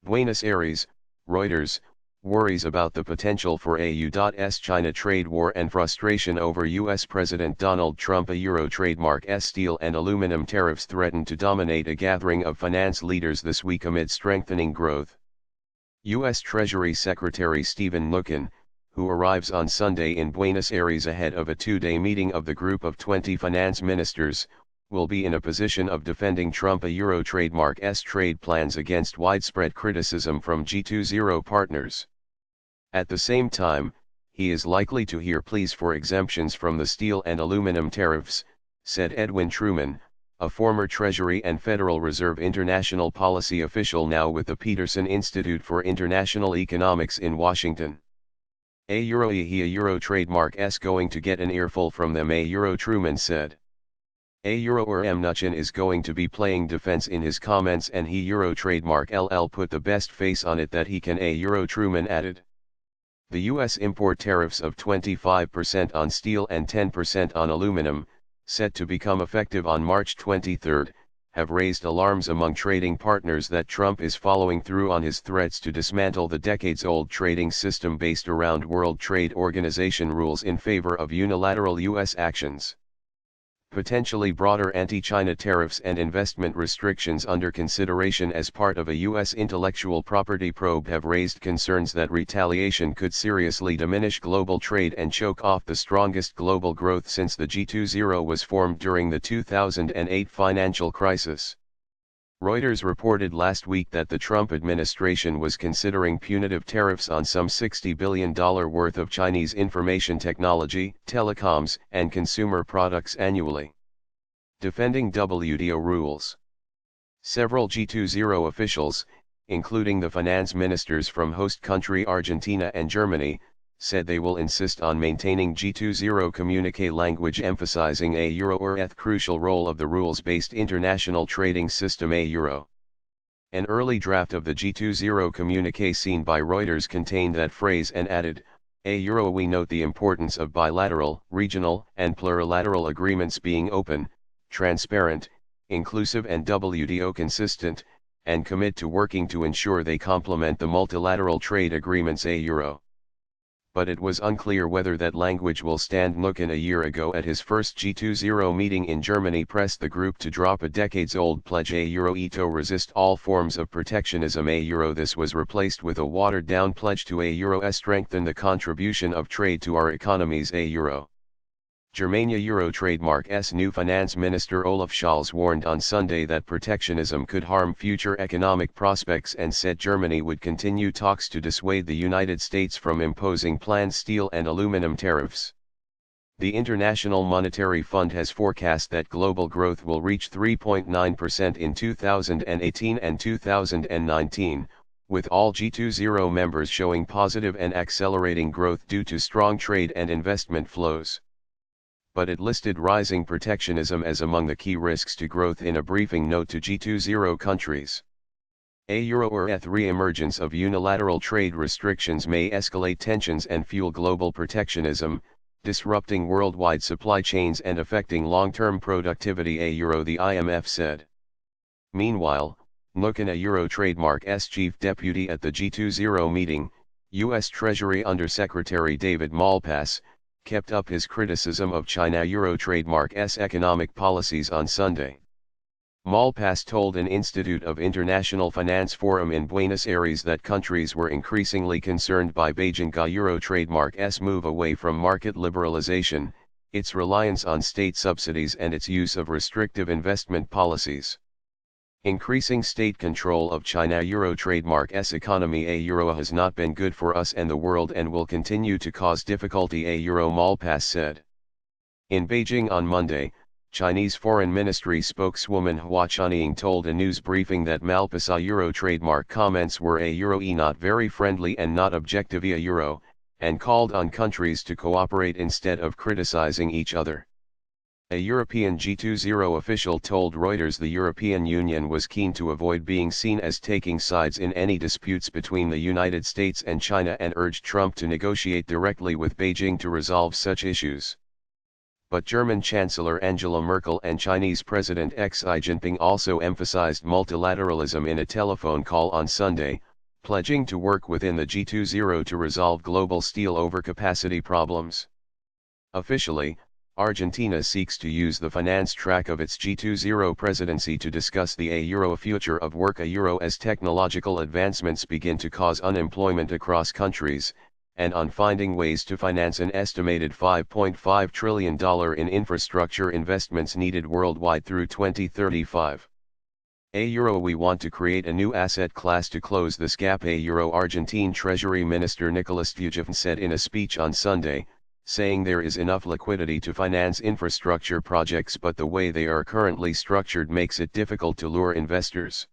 Buenos Aires, Reuters, worries about the potential for a U.S China trade war and frustration over U.S. President Donald Trump. A Euro trademark steel and aluminum tariffs threaten to dominate a gathering of finance leaders this week amid strengthening growth. U.S. Treasury Secretary Steven Mnuchin, who arrives on Sunday in Buenos Aires ahead of a two-day meeting of the Group of 20 finance ministers, will be in a position of defending Trump a Euro trademark's trade plans against widespread criticism from G20 partners. At the same time, he is likely to hear pleas for exemptions from the steel and aluminum tariffs, said Edwin Truman, a former Treasury and Federal Reserve international policy official now with the Peterson Institute for International Economics in Washington. A Euro trademark's going to get an earful from them, a Euro Truman said. A Euro Mnuchin is going to be playing defense in his comments, and he Euro trademark LL put the best face on it that he can, a Euro Truman added. The U.S. import tariffs of 25% on steel and 10% on aluminum, set to become effective on March 23, have raised alarms among trading partners that Trump is following through on his threats to dismantle the decades-old trading system based around World Trade Organization rules in favor of unilateral U.S. actions. Potentially broader anti-China tariffs and investment restrictions under consideration as part of a U.S. intellectual property probe have raised concerns that retaliation could seriously diminish global trade and choke off the strongest global growth since the G20 was formed during the 2008 financial crisis. Reuters reported last week that the Trump administration was considering punitive tariffs on some $60 billion worth of Chinese information technology, telecoms, and consumer products annually. Defending WTO rules. Several G20 officials, including the finance ministers from host country Argentina and Germany, said they will insist on maintaining G20 communique language emphasizing a Euro crucial role of the rules-based international trading system a Euro. An early draft of the G20 communique seen by Reuters contained that phrase and added, a Euro we note the importance of bilateral, regional, and plurilateral agreements being open, transparent, inclusive and WTO consistent, and commit to working to ensure they complement the multilateral trade agreements a Euro. But it was unclear whether that language will stand. Mnuchin a year ago at his first G20 meeting in Germany pressed the group to drop a decades-old pledge a Euro to resist all forms of protectionism a Euro. This was replaced with a watered-down pledge to a Euro strengthen the contribution of trade to our economies a Euro. Germania Euro trademark's new finance minister Olaf Scholz warned on Sunday that protectionism could harm future economic prospects and said Germany would continue talks to dissuade the United States from imposing planned steel and aluminum tariffs. The International Monetary Fund has forecast that global growth will reach 3.9% in 2018 and 2019, with all G20 members showing positive and accelerating growth due to strong trade and investment flows. But it listed rising protectionism as among the key risks to growth in a briefing note to G20 countries. A Euro re-emergence of unilateral trade restrictions may escalate tensions and fuel global protectionism, disrupting worldwide supply chains and affecting long-term productivity a Euro, the IMF said. Meanwhile, Mnuchin, a Euro trademark's chief deputy at the G20 meeting, U.S. Treasury Undersecretary David Malpass, kept up his criticism of China Euro trademark's economic policies on Sunday. Malpass told an Institute of International Finance forum in Buenos Aires that countries were increasingly concerned by Beijing's Euro trademark's move away from market liberalization, its reliance on state subsidies and its use of restrictive investment policies. Increasing state control of China Euro trademark's economy a Euro has not been good for us and the world and will continue to cause difficulty a Euro, Malpass said. In Beijing on Monday, Chinese Foreign Ministry spokeswoman Hua Chunying told a news briefing that Malpass' Euro trademark comments were a Euro not very friendly and not objective a Euro, and called on countries to cooperate instead of criticizing each other. A European G20 official told Reuters the European Union was keen to avoid being seen as taking sides in any disputes between the United States and China and urged Trump to negotiate directly with Beijing to resolve such issues. But German Chancellor Angela Merkel and Chinese President Xi Jinping also emphasized multilateralism in a telephone call on Sunday, pledging to work within the G20 to resolve global steel overcapacity problems. Officially, Argentina seeks to use the finance track of its G20 presidency to discuss the Euro future of work as technological advancements begin to cause unemployment across countries, and on finding ways to finance an estimated $5.5 trillion in infrastructure investments needed worldwide through 2035. We want to create a new asset class to close this gap, Argentine Treasury Minister Nicolas Fugifon said in a speech on Sunday, saying there is enough liquidity to finance infrastructure projects, but the way they are currently structured makes it difficult to lure investors.